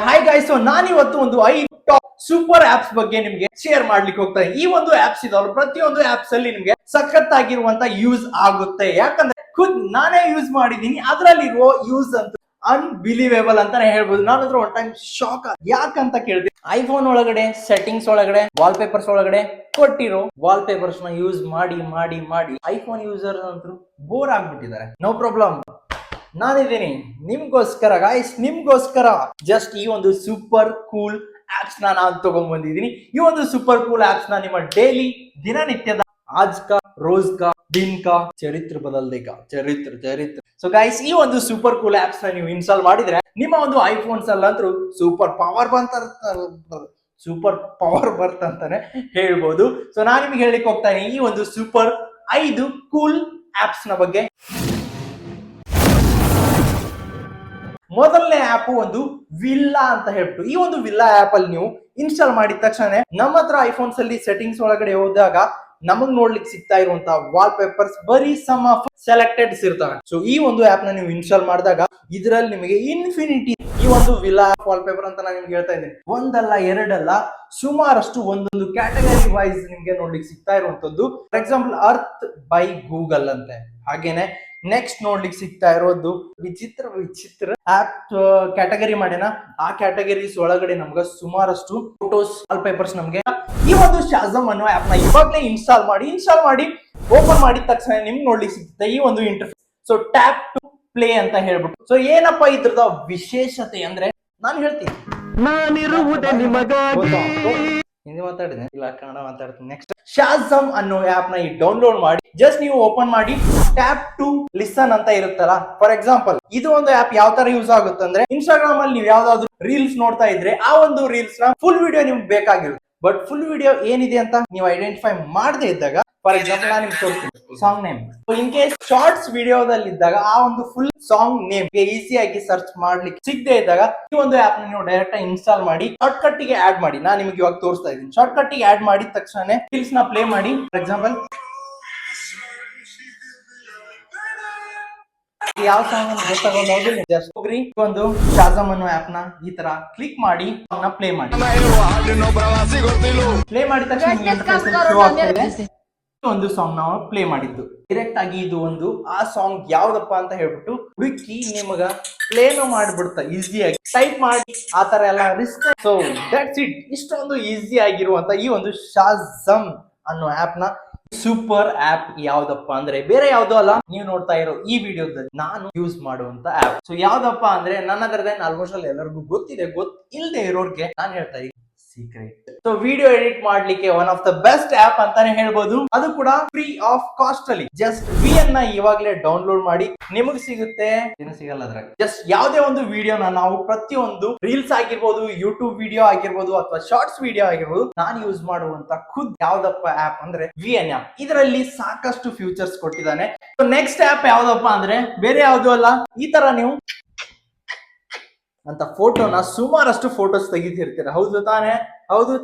Hi guys, so ನಾನಿವತ್ತು ಒಂದು 5 top super apps ಬಗ್ಗೆ ನಿಮ್ಗೆ ಶೇರ್ ಮಾಡ್ಲಿಕ್ಕೆ ಹೋಗ್ತಾ ಇದ್ದೀನಿ. ಈ ಒಂದು ಆಪ್ಸ್ ಇದಾವಲ್ಲ, ಪ್ರತಿಯೊಂದು ಆಪ್ಸ್ ಅಲ್ಲಿ ನಿಮ್ಗೆ ಸಖತ್ತಾಗಿರುವಂತ ಯೂಸ್ ಆಗುತ್ತೆ. ಯಾಕಂದ್ರೆ ಖುದ್ ನಾನೇ ಯೂಸ್ ಮಾಡಿದೀನಿ. ಅದರಲ್ಲಿರುವ ಯೂಸ್ ಅಂತ ಅನ್ಬಿಲೀವೇಬಲ್ ಅಂತಾನೆ ಹೇಳ್ಬೋದು. ನಾನಂದ್ರೆ ಒನ್ ಟೈಮ್ ಶಾಕ್. ಯಾಕಂತ ಕೇಳಿದೆ, ಐಫೋನ್ ಒಳಗಡೆ ಸೆಟ್ಟಿಂಗ್ಸ್ ಒಳಗಡೆ ವಾಲ್ ಪೇಪರ್ಸ್ ಒಳಗಡೆ ಕೊಟ್ಟಿರೋ ವಾಲ್ ಪೇಪರ್ಸ್ ನ ಯೂಸ್ ಮಾಡಿ ಮಾಡಿ ಮಾಡಿ ಐಫೋನ್ ಯೂಸರ್ ಅಂತೂ ಬೋರ್ ಆಗ್ಬಿಟ್ಟಿದ್ದಾರೆ. ನೋ ಪ್ರಾಬ್ಲಮ್, ನಾನಿದ್ದೀನಿ ನಿಮ್ಗೋಸ್ಕರ ಗಾಯ್ಸ್, ನಿಮ್ಗೋಸ್ಕರ ಜಸ್ಟ್ ಈ ಒಂದು ಸೂಪರ್ ಕೂಲ್ ಆಪ್ಸ್ ನಾನು ತಗೊಂಡ್ ಬಂದಿದ್ದೀನಿ. ಈ ಒಂದು ಸೂಪರ್ ಕೂಲ್ ಆಪ್ಸ್ ನ ನಿಮ್ಮ ಡೈಲಿ ದಿನನಿತ್ಯದ ಆಜ್ ಕಾ ರೋಜ್ ಕಾ ದಿನ್ ಕಾ ಚರಿತ್ರ ಬದಲ್ದೇಕಾ ಚರಿತ್ರ. ಸೊ ಗೈಸ್, ಈ ಒಂದು ಸೂಪರ್ ಕೂಲ್ ಆಪ್ಸ್ ನ ನೀವು ಇನ್ಸ್ಟಾಲ್ ಮಾಡಿದ್ರೆ ನಿಮ್ಮ ಒಂದು ಐಫೋನ್ಸ್ ಅಲ್ಲಂತೂ ಸೂಪರ್ ಪವರ್ ಬರ್ತಂತಾನೆ ಹೇಳ್ಬೋದು. ಸೊ ನಾನು ನಿಮ್ಗೆ ಹೇಳಿಕ್ ಹೋಗ್ತಾ ಇದೀನಿ ಈ ಒಂದು ಸೂಪರ್ 5 ಕೂಲ್ ಆಪ್ಸ್ ನ ಬಗ್ಗೆ. ಮೊದಲನೇ ಆಪ್ ಒಂದು ವಿಲ್ಲಾ ಅಂತ ಹೇಳ್ಬಿಟ್ಟು, ಈ ಒಂದು ವಿಲ್ಲಾ ಆಪ್ ಅಲ್ಲಿ ನೀವು ಇನ್ಸ್ಟಾಲ್ ಮಾಡಿದ ತಕ್ಷಣ ನಮ್ಮ ಹತ್ರ ಐಫೋನ್ಸ್ ಅಲ್ಲಿ ಸೆಟ್ಟಿಂಗ್ಸ್ ಒಳಗಡೆ ಹೋದಾಗ ನಮಗ್ ನೋಡ್ಲಿಕ್ಕೆ ಸಿಗ್ತಾ ಇರುವಂತ ವಾಲ್ ಪೇಪರ್ಸ್ ಬರೀ ಸಮ್ ಆಫ್ ಸೆಲೆಕ್ಟೆಡ್ಸ್ ಇರ್ತವೆ. ಸೊ ಈ ಒಂದು ಆಪ್ ನ ನೀವು ಇನ್ಸ್ಟಾಲ್ ಮಾಡಿದಾಗ ಇದರಲ್ಲಿ ನಿಮಗೆ ಇನ್ಫಿನಿಟಿ ಈ ಒಂದು ವಿಲ್ಲಾ ವಾಲ್ ಪೇಪರ್ ಅಂತ ನಾನು ನಿಮ್ಗೆ ಹೇಳ್ತಾ ಇದ್ದೀನಿ. ಒಂದಲ್ಲ ಎರಡಲ್ಲ, ಸುಮಾರಷ್ಟು ಒಂದೊಂದು ಕ್ಯಾಟಗರಿ ವೈಸ್ ನಿಮ್ಗೆ ನೋಡ್ಲಿಕ್ಕೆ ಸಿಗ್ತಾ ಇರುವಂತದ್ದು. For example earth by Google ಅಂತೆ, ಹಾಗೇನೆ ನೆಕ್ಸ್ಟ್ ನೋಡ್ಲಿಕ್ಕೆ ಸಿಗ್ತಾ ಇರೋದು ವಿಚಿತ್ರ ಆಪ್ ಕ್ಯಾಟಗರಿ ಮಾಡಿನ. ಆ ಕ್ಯಾಟಗರೀಸ್ ಒಳಗಡೆ ನಮ್ಗೆ ಸುಮಾರಷ್ಟು ಫೋಟೋಸ್ ವಾಲ್ ಪೇಪರ್ಸ್ ನಮ್ಗೆ. ಈ ಒಂದು ಶಾಜಮ್ ಅನ್ನೋ ಆಪ್ ನ ಇವಾಗಲೇ ಇನ್ಸ್ಟಾಲ್ ಮಾಡಿ ಓಪನ್ ಮಾಡಿದ ತಕ್ಷಣ ನಿಮ್ಗೆ ನೋಡ್ಲಿಕ್ಕೆ ಸಿಗುತ್ತೆ ಈ ಒಂದು interface. So tap to play ಅಂತ ಹೇಳ್ಬಿಟ್ಟು. ಸೊ ಏನಪ್ಪಾ ಇದ್ರದ ವಿಶೇಷತೆ ಅಂದ್ರೆ ನಾನು ಹೇಳ್ತೀನಿ, ಹಿಂದಿ ಮಾತಾಡಿದೆ ಇಲ್ಲ ಕನ್ನಡ ಮಾತಾಡ್ತೀನಿ. ನೆಕ್ಸ್ಟ್ ಶಾಜಮ್ ಅನ್ನೋ ಆಪ್ ನ ಡೌನ್ಲೋಡ್ ಮಾಡಿ ಜಸ್ಟ್ ನೀವು ಓಪನ್ ಮಾಡಿ ಟ್ಯಾಪ್ ಟು ಲಿಸನ್ ಅಂತ ಇರುತ್ತಲ್ಲ. ಫಾರ್ ಎಕ್ಸಾಂಪಲ್ ಇದು ಒಂದು ಆಪ್ ಯಾವ ತರ ಯೂಸ್ ಆಗುತ್ತೆ ಅಂದ್ರೆ, ಇನ್ಸ್ಟಾಗ್ರಾಮ್ ಅಲ್ಲಿ ನೀವು ಯಾವ್ದಾದ್ರು ರೀಲ್ಸ್ ನೋಡ್ತಾ ಇದ್ರೆ ಆ ಒಂದು ರೀಲ್ಸ್ ನ ಫುಲ್ ವಿಡಿಯೋ ನಿಮ್ಗೆ ಬೇಕಾಗಿರುತ್ತೆ. ಬಟ್ ಫುಲ್ ವಿಡಿಯೋ ಏನಿದೆ ಅಂತ ನೀವು ಐಡೆಂಟಿಫೈ ಮಾಡದೇ ಇದ್ದಾಗ, ಫಾರ್ ಎಕ್ಸಾಂಪಲ್ ನಾನು ನಿಮ್ಗೆ ತೋರಿಸ್ತೀನಿ song name. In case shorts ವಿಡಿಯೋದಲ್ಲಿ ಇದ್ದಾಗ ಆ ಒಂದು ಫುಲ್ ಸಾಂಗ್ ನೇಮ್ ಈಸಿಯಾಗಿ ಸರ್ಚ್ ಮಾಡ್ಲಿಕ್ಕೆ ಸಿಗದೆ ಇದ್ದಾಗ ಈ ಒಂದು ಆಪ್ ನ ನೀವು ಡೈರೆಕ್ಟ್ ಆಗಿ ಇನ್ಸ್ಟಾಲ್ ಮಾಡಿ ಶಾರ್ಟ್ ಕಟ್ ಗೆ ಆಡ್ ಮಾಡಿ. ನಾನು ನಿಮ್ಗೆ ಇವಾಗ ತೋರಿಸ್ತಾ ಇದ್ದೀನಿ. ಶಾರ್ಟ್ ಕಟ್ ಗೆ ಆಡ್ ಮಾಡಿದ ತಕ್ಷಣ ರೀಲ್ಸ್ ನ ಪ್ಲೇ ಮಾಡಿ. ಫಾರ್ ಎಕ್ಸಾಂಪಲ್ ಯಾವ ಸಾಂಗ್ ಗೊತ್ತಾಗೋದು ಜಸ್ಟ್ ಹೋಗ್ರಿ ಒಂದು ಶಾಜಮ್ ಅನ್ನೋ ಆಪ್ ನ ಈ ತರ ಕ್ಲಿಕ್ ಮಾಡಿ ಪ್ಲೇ ಮಾಡಿ. ಪ್ಲೇ ಮಾಡಿದ ತಕ್ಷಣ ಒಂದು ಸಾಂಗ್ ನಾವು ಪ್ಲೇ ಮಾಡಿದ್ದು ಡೈರೆಕ್ಟ್ ಆಗಿ ಇದು ಒಂದು ಆ ಸಾಂಗ್ ಯಾವ್ದಪ್ಪ ಅಂತ ಹೇಳ್ಬಿಟ್ಟು ಹುಡುಕಿ ನಿಮಗ ಪ್ಲೇನು ಮಾಡ್ಬಿಡ್ತಾ ಈಸಿಯಾಗಿ ಟೈಪ್ ಮಾಡಿ. ಆ ತರ ಎಲ್ಲ ರಿಸ್ಕ್. So that's it. ಇಷ್ಟೊಂದು ಈಸಿ ಆಗಿರುವಂತ ಈ ಒಂದು ಶಾಜಮ್ ಅನ್ನೋ ಆಪ್ ನ ಸೂಪರ್ ಆಪ್ ಯಾವ್ದಪ್ಪ ಅಂದ್ರೆ ಬೇರೆ ಯಾವ್ದು ಅಲ್ಲ, ನೀವು ನೋಡ್ತಾ ಇರೋ ಈ ವಿಡಿಯೋದಲ್ಲಿ ನಾನು ಯೂಸ್ ಮಾಡುವಂತ ಆಪ್. ಸೊ ಯಾವ್ದಪ್ಪ ಅಂದ್ರೆ ನನ್ನ ಅದರದೇನು ಆಲ್ಮೋಸ್ಟ್ ಅಲ್ಲಿ ಎಲ್ಲರಿಗೂ ಗೊತ್ತಿದೆ. ಇಲ್ಲದೆ ಇರೋರ್ಗೆ ನಾನು ಹೇಳ್ತಾ ಇದ್ದೀನಿ ಸೀಕ್ರೆಟ್. ಸೊ ವಿಡಿಯೋ ಎಡಿಟ್ ಮಾಡ್ಲಿಕ್ಕೆ one of the best app ಅಂತಾನೆ ಹೇಳ್ಬೋದು. ಅದು ಕೂಡ ಫ್ರೀ ಆಫ್ ಕಾಸ್ಟ್ ಅಲ್ಲಿ. ಜಸ್ಟ್ VN ನ ಇವಾಗಲೇ ಡೌನ್ಲೋಡ್ ಮಾಡಿ ನಿಮಗೆ ಸಿಗುತ್ತೆ, ಏನು ಸಿಗಲ್ಲ ಅದ್ರಾಗ. ಜಸ್ಟ್ ಯಾವುದೇ ಒಂದು ವಿಡಿಯೋನ ನಾವು ಪ್ರತಿಯೊಂದು ರೀಲ್ಸ್ ಆಗಿರ್ಬೋದು, ಯೂಟ್ಯೂಬ್ ವಿಡಿಯೋ ಆಗಿರ್ಬೋದು ಅಥವಾ ಶಾರ್ಟ್ಸ್ ವಿಡಿಯೋ ಆಗಿರ್ಬೋದು, ನಾನು ಯೂಸ್ ಮಾಡುವಂತ ಖುದ್ ಯಾವ್ದಪ್ಪ ಆಪ್ ಅಂದ್ರೆ VN ಆಪ್. ಇದರಲ್ಲಿ ಸಾಕಷ್ಟು ಫ್ಯೂಚರ್ಸ್ ಕೊಟ್ಟಿದ್ದಾನೆ. ಸೊ ನೆಕ್ಸ್ಟ್ ಆಪ್ ಯಾವ್ದಪ್ಪ ಅಂದ್ರೆ ಬೇರೆ ಯಾವ್ದು ಅಲ್ಲ, ಈ ತರ ನೀವು ಅಂತ ಫೋಟೋನ ಸುಮಾರಷ್ಟು ಫೋಟೋಸ್ ತೆಗಿತಿರ್ತೀರ. ಹೌದು ತಾನೆ?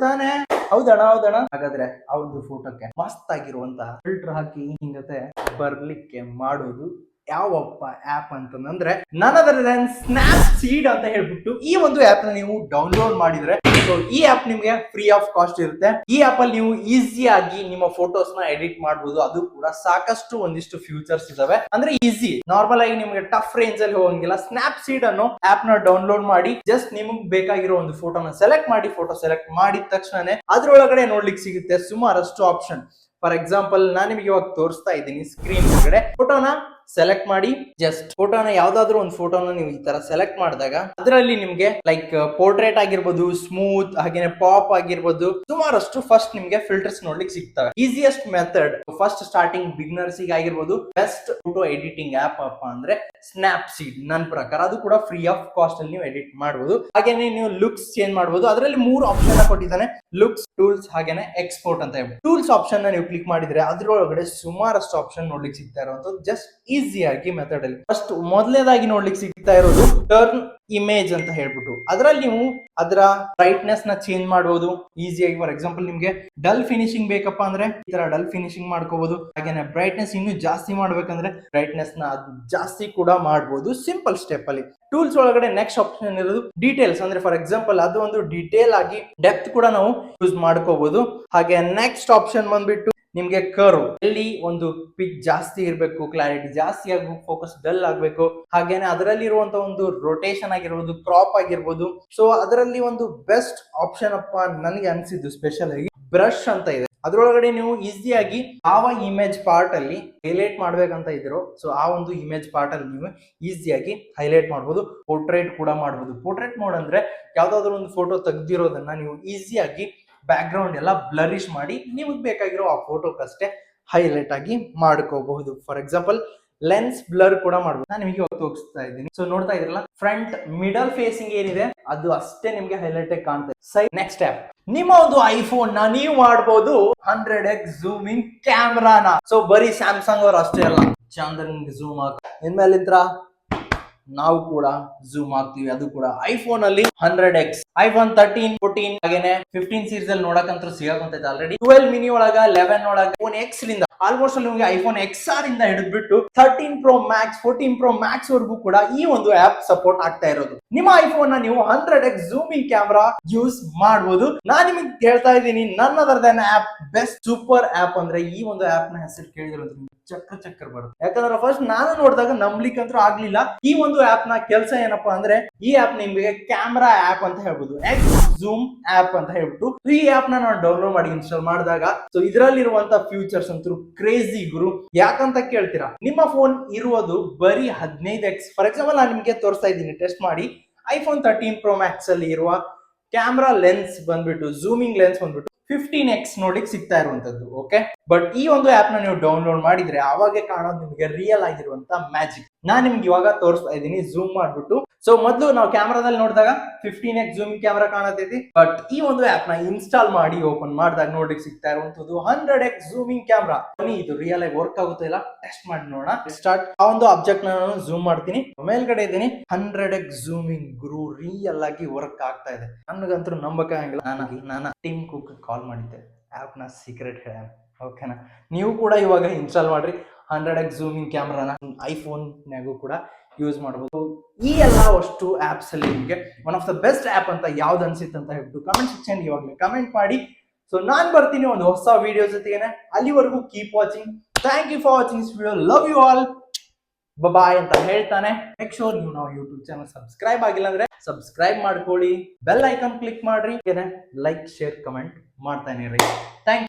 ಹೌದಣ. ಹಾಗಾದ್ರೆ ಆ ಒಂದು ಫೋಟೋಕ್ಕೆ ಮಸ್ತ್ ಆಗಿರುವಂತ ಫಿಲ್ಟರ್ ಹಾಕಿ ಹಿಂಗತೆ ಬರ್ಲಿಕ್ಕೆ ಮಾಡೋದು ಯಾವಪ್ಪ ಆಪ್ ಅಂತಂದ್ರೆ ನನ್ನದರ ಸ್ನ್ಯಾಪ್ ಸೀಡ್ ಅಂತ ಹೇಳ್ಬಿಟ್ಟು ಈ ಒಂದು ಆಪ್ ನ ನೀವು ಡೌನ್ಲೋಡ್ ಮಾಡಿದ್ರೆ, ಸೊ ಈ ಆಪ್ ನಿಮ್ಗೆ ಫ್ರೀ ಆಫ್ ಕಾಸ್ಟ್ ಇರುತ್ತೆ. ಈ ಆಪ್ ಅಲ್ಲಿ ನೀವು ಈಸಿಯಾಗಿ ನಿಮ್ಮ ಫೋಟೋಸ್ ನ ಎಡಿಟ್ ಮಾಡಬಹುದು. ಅದು ಕೂಡ ಸಾಕಷ್ಟು ಒಂದಿಷ್ಟು ಫ್ಯೂಚರ್ಸ್ ಇದಾವೆ. ಅಂದ್ರೆ ಈಸಿ, ನಾರ್ಮಲ್ ಆಗಿ ನಿಮ್ಗೆ ಟಫ್ ರೇಂಜ್ ಅಲ್ಲಿ ಹೋಗಂಗಿಲ್ಲ. ಸ್ನ್ಯಾಪ್ ಸೀಡ್ ಅನ್ನೋ ಆಪ್ ನ ಡೌನ್ಲೋಡ್ ಮಾಡಿ ಜಸ್ಟ್ ನಿಮ್ಗೆ ಬೇಕಾಗಿರೋ ಒಂದು ಫೋಟೋನ ಸೆಲೆಕ್ಟ್ ಮಾಡಿ. ಫೋಟೋ ಸೆಲೆಕ್ಟ್ ಮಾಡಿದ ತಕ್ಷಣ ಅದ್ರೊಳಗಡೆ ನೋಡ್ಲಿಕ್ಕೆ ಸಿಗುತ್ತೆ ಸುಮಾರಷ್ಟು ಆಪ್ಷನ್. ಫಾರ್ ಎಕ್ಸಾಂಪಲ್ ನಾನು ನಿಮಗೆ ಇವಾಗ ತೋರಿಸ್ತಾ ಇದ್ದೀನಿ ಸ್ಕ್ರೀನ್ ಒಳಗಡೆ. ಫೋಟೋನ ಸೆಲೆಕ್ಟ್ ಮಾಡಿ ಜಸ್ಟ್ ಫೋಟೋನ ಯಾವ್ದಾದ್ರು ಒಂದು ಫೋಟೋನ ನೀವು ಈ ತರ ಸೆಲೆಕ್ಟ್ ಮಾಡಿದಾಗ ಅದರಲ್ಲಿ ನಿಮ್ಗೆ ಲೈಕ್ ಪೋರ್ಟ್ರೇಟ್ ಆಗಿರ್ಬೋದು, ಸ್ಮೂತ್ ಹಾಗೇನೆ ಪಾಪ್ ಆಗಿರ್ಬೋದು, ಸುಮಾರಷ್ಟು ಫಸ್ಟ್ ನಿಮ್ಗೆ ಫಿಲ್ಟರ್ಸ್ ನೋಡ್ಲಿಕ್ಕೆ ಸಿಗ್ತವೆ. Easiest method first starting beginners ಆಗಿರ್ಬೋದು ಬೆಸ್ಟ್ ಫೋಟೋ ಎಡಿಟಿಂಗ್ ಆಪ್ ಅಪ್ಪ ಅಂದ್ರೆ ಸ್ನ್ಯಾಪ್ ಸೀಡ್ ನನ್ನ ಪ್ರಕಾರ. ಅದು ಕೂಡ ಫ್ರೀ ಆಫ್ ಕಾಸ್ಟ್ ಅಲ್ಲಿ ನೀವು ಎಡಿಟ್ ಮಾಡಬಹುದು. ಹಾಗೇನೆ ನೀವು ಲುಕ್ಸ್ ಚೇಂಜ್ ಮಾಡಬಹುದು. ಅದರಲ್ಲಿ 3 ಆಪ್ಷನ್ ಕೊಟ್ಟಿದ್ದಾನೆ, ಲುಕ್ಸ್, ಟೂಲ್ಸ್ ಹಾಗೇನೆ ಎಕ್ಸ್ಪೋರ್ಟ್ ಅಂತ ಹೇಳ್ಬಿಟ್ಟು. ಟೂಲ್ಸ್ ಆಪ್ಷನ್ ನ ನೀವು ಕ್ಲಿಕ್ ಮಾಡಿದ್ರೆ ಅದ್ರೊಳಗಡೆ ಸುಮಾರಷ್ಟು ಆಪ್ಷನ್ ನೋಡ್ಲಿಕ್ಕೆ ಸಿಗ್ತಾ ಇರುವಂತದ್ದು ಜಸ್ಟ್ ಈಸಿಯಾಗಿ ಮೆಥಡ್ ಅಲ್ಲಿ. ಫಸ್ಟ್ ಮೊದಲನೇದಾಗಿ ನೋಡ್ಲಿಕ್ಕೆ ಸಿಗ್ತಾ ಇರೋದು ಟರ್ನ್ ಇಮೇಜ್ ಅಂತ ಹೇಳ್ಬಿಟ್ಟು ಅದರಲ್ಲಿ ನೀವು ಅದರ ಬ್ರೈಟ್ನೆಸ್ ನ ಚೇಂಜ್ ಮಾಡಬಹುದು ಈಸಿಯಾಗಿ. ಫಾರ್ ಎಕ್ಸಾಂಪಲ್ ನಿಮ್ಗೆ ಡಲ್ ಫಿನಿಶಿಂಗ್ ಬೇಕಪ್ಪ ಅಂದ್ರೆ ಈ ತರ ಡಲ್ ಫಿನಿಶಿಂಗ್ ಮಾಡ್ಕೋಬಹುದು. ಹಾಗೇನೆ ಬ್ರೈಟ್ನೆಸ್ ಇನ್ನೂ ಜಾಸ್ತಿ ಮಾಡ್ಬೇಕಂದ್ರೆ ಬ್ರೈಟ್ನೆಸ್ ನ ಜಾಸ್ತಿ ಕೂಡ ಮಾಡಬಹುದು ಸಿಂಪಲ್ ಸ್ಟೆಪ್ ಅಲ್ಲಿ. ಟೂಲ್ಸ್ ಒಳಗಡೆ ನೆಕ್ಸ್ಟ್ ಆಪ್ಷನ್ ಇರೋದು ಡೀಟೇಲ್ಸ್. ಅಂದ್ರೆ ಫಾರ್ ಎಕ್ಸಾಂಪಲ್ ಅದು ಒಂದು ಡೀಟೇಲ್ ಆಗಿ ಡೆಪ್ತ್ ಕೂಡ ನಾವು ಯೂಸ್ ಮಾಡ್ಕೋಬಹುದು. ಹಾಗೆ ನೆಕ್ಸ್ಟ್ ಆಪ್ಷನ್ ಬಂದ್ಬಿಟ್ಟು ನಿಮ್ಗೆ ಕರ್ವ್, ಎಲ್ಲಿ ಒಂದು ಪಿಕ್ ಜಾಸ್ತಿ ಇರಬೇಕು, ಕ್ಲಾರಿಟಿ ಜಾಸ್ತಿ ಆಗ್ಬೇಕು, ಫೋಕಸ್ ಡಲ್ ಆಗ್ಬೇಕು. ಹಾಗೇನೆ ಅದರಲ್ಲಿ ಇರುವಂತ ಒಂದು ರೊಟೇಷನ್ ಆಗಿರ್ಬೋದು, ಕ್ರಾಪ್ ಆಗಿರ್ಬೋದು. ಸೊ ಅದರಲ್ಲಿ ಒಂದು ಬೆಸ್ಟ್ ಆಪ್ಷನ್ ಅಪ್ಪ ನನಗೆ ಅನ್ಸಿದ್ದು ಸ್ಪೆಷಲ್ ಆಗಿ ಬ್ರಷ್ ಅಂತ ಇದೆ. ಅದ್ರೊಳಗಡೆ ನೀವು ಈಸಿಯಾಗಿ ಯಾವ ಇಮೇಜ್ ಪಾರ್ಟ್ ಅಲ್ಲಿ ಹೈಲೈಟ್ ಮಾಡ್ಬೇಕಂತ ಇದ್ರು ಸೊ ಆ ಒಂದು ಇಮೇಜ್ ಪಾರ್ಟ್ ಅಲ್ಲಿ ನೀವು ಈಸಿಯಾಗಿ ಹೈಲೈಟ್ ಮಾಡಬಹುದು. ಪೋರ್ಟ್ರೇಟ್ ಕೂಡ ಮಾಡಬಹುದು. ಪೋರ್ಟ್ರೇಟ್ ಮೋಡ್ ಅಂದ್ರೆ ಯಾವ್ದಾದ್ರು ಒಂದು ಫೋಟೋ ತೆಗ್ದಿರೋದನ್ನ ನೀವು ಈಸಿಯಾಗಿ ಬ್ಯಾಕ್ ಗ್ರೌಂಡ್ ಎಲ್ಲ ಬ್ಲರಿಶ್ ಮಾಡಿ ನಿಮಗೆ ಬೇಕಾಗಿರೋ ಆ ಫೋಟೋಕ್ಕಷ್ಟೇ ಹೈಲೈಟ್ ಆಗಿ ಮಾಡ್ಕೋಬಹುದು. ಫಾರ್ ಎಕ್ಸಾಂಪಲ್ ಲೆನ್ಸ್ ಬ್ಲರ್ ಕೂಡ ಮಾಡಬಹುದು. ನಾನು ನಿಮಗೆ ತೋರಿಸ್ತಾ ಇದ್ದೀನಿ. ಸೊ ನೋಡ್ತಾ ಇದ್ರಲ್ಲ, ಫ್ರಂಟ್ ಮಿಡಲ್ ಫೇಸಿಂಗ್ ಏನಿದೆ ಅದು ಅಷ್ಟೇ ನಿಮ್ಗೆ ಹೈಲೈಟ್ ಆಗಿ ಕಾಣ್ತಾ ಇದೆ. ನೆಕ್ಸ್ಟ್ ಸ್ಟೆಪ್, ನಿಮ್ಮ ಒಂದು ಐಫೋನ್ ನ ನೀವು ಮಾಡಬಹುದು 100x ಝೂಮಿಂಗ್ ಕ್ಯಾಮ್ರಾನ. ಸೊ ಬರೀ ಸ್ಯಾಮ್ಸಂಗ್ ಅವ್ರು ಅಷ್ಟೇ ಅಲ್ಲ, ಚಂದ್ರನ್ ಝೂಮ್ ಆಗ ಇನ್ಮೇಲಿಂತ್ರ ನಾವು ಕೂಡ ಝೂಮ್ ಆಗ್ತೀವಿ. ಅದು ಕೂಡ ಐಫೋನ್ ಅಲ್ಲಿ 100x. ಐಫೋನ್ 13, 14 ಹಾಗೇನೆ 15 ಸೀರೀಸ್ ಅಲ್ಲಿ ನೋಡಕಂತ ಸಿಗಾಕಂತೈತೆ ಆಲ್ರೆಡಿ. 12 ಮಿನಿ ಒಳಗ, 11 ಒಳಗ, ಐಫೋನ್ ಎಕ್ಸ್ ಲಿಂದ ಆಲ್ಮೋಸ್ಟ್ ಅಲ್ಲಿ ನಿಮಗೆ ಐಫೋನ್ XR ಇಂದ ಹಿಡಿದ್ಬಿಟ್ಟು 13 Pro Max, 14 Pro Max ವರೆಗೂ ಕೂಡ ಈ ಒಂದು ಆಪ್ ಸಪೋರ್ಟ್ ಆಗ್ತಾ ಇರೋದು. ನಿಮ್ಮ ಐಫೋನ್ ನ ನೀವು 100x ಝೂಮಿಂಗ್ ಕ್ಯಾಮ್ರಾ ಯೂಸ್ ಮಾಡಬಹುದು. ನಾನು ನಿಮಗೆ ಹೇಳ್ತಾ ಇದ್ದೀನಿ, none other than app best super app ಅಂದ್ರೆ ಈ ಒಂದು ಆಪ್ ನ ಹೆಸರು ಕೇಳಿದ್ರೆ ಚಕ್ರ ಬರುತ್ತೆ. ಯಾಕಂದ್ರೆ ಫಸ್ಟ್ ನಾನು ನೋಡಿದಾಗ ನಂಬ್ಲಿಕ್ಕೆ ಅಂತೂ ಆಗ್ಲಿಲ್ಲ. ಈ ಒಂದು ಆಪ್ ನ ಕೆಲಸ ಏನಪ್ಪಾ ಅಂದ್ರೆ, ಈ ಆಪ್ ನಿಮಗೆ ಕ್ಯಾಮ್ರಾ ಆಪ್ ಅಂತ ಹೇಳ್ಬೋದು, ಎಕ್ಸ್ ಝೂಮ್ ಆಪ್ ಅಂತ ಹೇಳ್ಬಿಟ್ಟು. ಈ ಆಪ್ ನಾನು ಡೌನ್ಲೋಡ್ ಮಾಡಿ ಇನ್ಸ್ಟಾಲ್ ಮಾಡಿದಾಗ ಸೊ ಇದರಲ್ಲಿರುವಂತ ಫ್ಯೂಚರ್ಸ್ ಅಂತೂ ಕ್ರೇಜಿ ಗುರು. ಯಾಕಂತ ಕೇಳ್ತೀರಾ, ನಿಮ್ಮ ಫೋನ್ ಇರುವುದು ಬರೀ 15x. ಫಾರ್ ಎಕ್ಸಾಂಪಲ್ ನಾನು ನಿಮ್ಗೆ ತೋರಿಸ್ತಾ ಇದ್ದೀನಿ ಟೆಸ್ಟ್ ಮಾಡಿ. ಐಫೋನ್ 13 Pro Max ಅಲ್ಲಿ ಇರುವ ಕ್ಯಾಮ್ರಾ ಲೆನ್ಸ್ ಬಂದ್ಬಿಟ್ಟು, ಝೂಮಿಂಗ್ ಲೆನ್ಸ್ ಬಂದ್ಬಿಟ್ಟು 15x ನೋಡಿಕ್ ಸಿಗ್ತಾ ಇರುವಂತದ್ದು. ಓಕೆ, ಬಟ್ ಈ ಒಂದು ಆಪ್ ನ ನೀವು ಡೌನ್ಲೋಡ್ ಮಾಡಿದ್ರೆ ಅವಾಗೆ ಕಾಣೋದು ನಿಮಗೆ ರಿಯಲ್ ಆಗಿರುವಂತ ಮ್ಯಾಜಿಕ್. ನಾನ್ ನಿಮ್ಗೆ ಇವಾಗ ತೋರಿಸ್ತಾ ಇದ್ದೀನಿ ಝೂಮ್ ಮಾಡ್ಬಿಟ್ಟು. ಸೊ ಮೊದಲು ನಾವು ಕ್ಯಾಮ್ರಾದಲ್ಲಿ ನೋಡಿದಾಗ 15x ಝೂಮಿಂಗ್ ಕ್ಯಾಮ್ರಾ ಕಾಣತೈತಿ, ಬಟ್ ಈ ಒಂದು ಆಪ್ ನ ಇನ್ಸ್ಟಾಲ್ ಮಾಡಿ ಓಪನ್ ಮಾಡಿದಾಗ ನೋಡಿಕ್ ಸಿಗ್ತಾ ಇರುವಂತದ್ದು 100x ಝೂಮಿಂಗ್ ಕ್ಯಾಮ್ರಾ. ಇದು ರಿಯಲ್ ಆಗಿ ವರ್ಕ್ ಆಗುತ್ತೆ ಇಲ್ಲ ಟೆಸ್ಟ್ ಮಾಡಿ ನೋಡೋಣ. ಸ್ಟಾರ್ಟ್. ಆ ಒಂದು ಆಬ್ಜೆಕ್ಟ್ ನಾನು ಝೂಮ್ ಮಾಡ್ತೀನಿ, ಮೇಲ್ಗಡೆ ಇದ್ದೀನಿ. 100x ಝೂಮಿಂಗ್ ಗುರು ರಿಯಲ್ ಆಗಿ ವರ್ಕ್ ಆಗ್ತಾ ಇದೆ. ನನಗಂತೂ ನಂಬಕ ಆಗಿಲ್ಲ. ನಾನು ಟೀಮ್ ಕುಕ್ ಕಾಲ್ ಮಾಡಿದ್ದೆ, ಆಪ್ ನ ಸೀಕ್ರೆಟ್ ಹೇಳ. ಓಕೆನಾ, ನೀವು ಕೂಡ ಇವಾಗ ಇನ್ಸ್ಟಾಲ್ ಮಾಡ್ರಿ 100x ಝೂಮಿಂಗ್ ಕ್ಯಾಮ್ರಾನ. ಐಫೋನ್ ನಾಗೂ ಕೂಡ ಯೂಸ್ ಮಾಡಬಹುದು. ಈ ಎಲ್ಲ ಅಷ್ಟು ಆಪ್ಸ್ ಅಲ್ಲಿ ನಿಮಗೆ one of the best app ಅಂತ ಯಾವ್ದು ಅನ್ಸಿತ್ತು ಅಂತ ಹೇಳ್ಬಿಟ್ಟು ಕಮೆಂಟ್ ಸೆಕ್ಷನ್ ಇವಾಗಲೇ ಕಮೆಂಟ್ ಮಾಡಿ. ಸೊ ನಾನ್ ಬರ್ತೀನಿ ಒಂದು ಹೊಸ ವಿಡಿಯೋ ಜೊತೆಗೇನೆ. ಅಲ್ಲಿವರೆಗೂ keep watching. Thank you for watching this video. Love you all. Bye ಅಂತ ಹೇಳ್ತಾನೆ. ಮೇಕ್ ಶೋರ್ ನೀವು ನಾವು ಯೂಟ್ಯೂಬ್ ಚಾನಲ್ ಸಬ್ಸ್ಕ್ರೈಬ್ ಆಗಿಲ್ಲ ಅಂದ್ರೆ ಸಬ್ಸ್ಕ್ರೈಬ್ ಮಾಡ್ಕೊಳ್ಳಿ, ಬೆಲ್ ಐಕಾನ್ ಕ್ಲಿಕ್ ಮಾಡ್ರಿ, ಲೈಕ್ ಶೇರ್ ಕಮೆಂಟ್ ಮಾಡ್ತಾನೆ ರೀ. Thank you.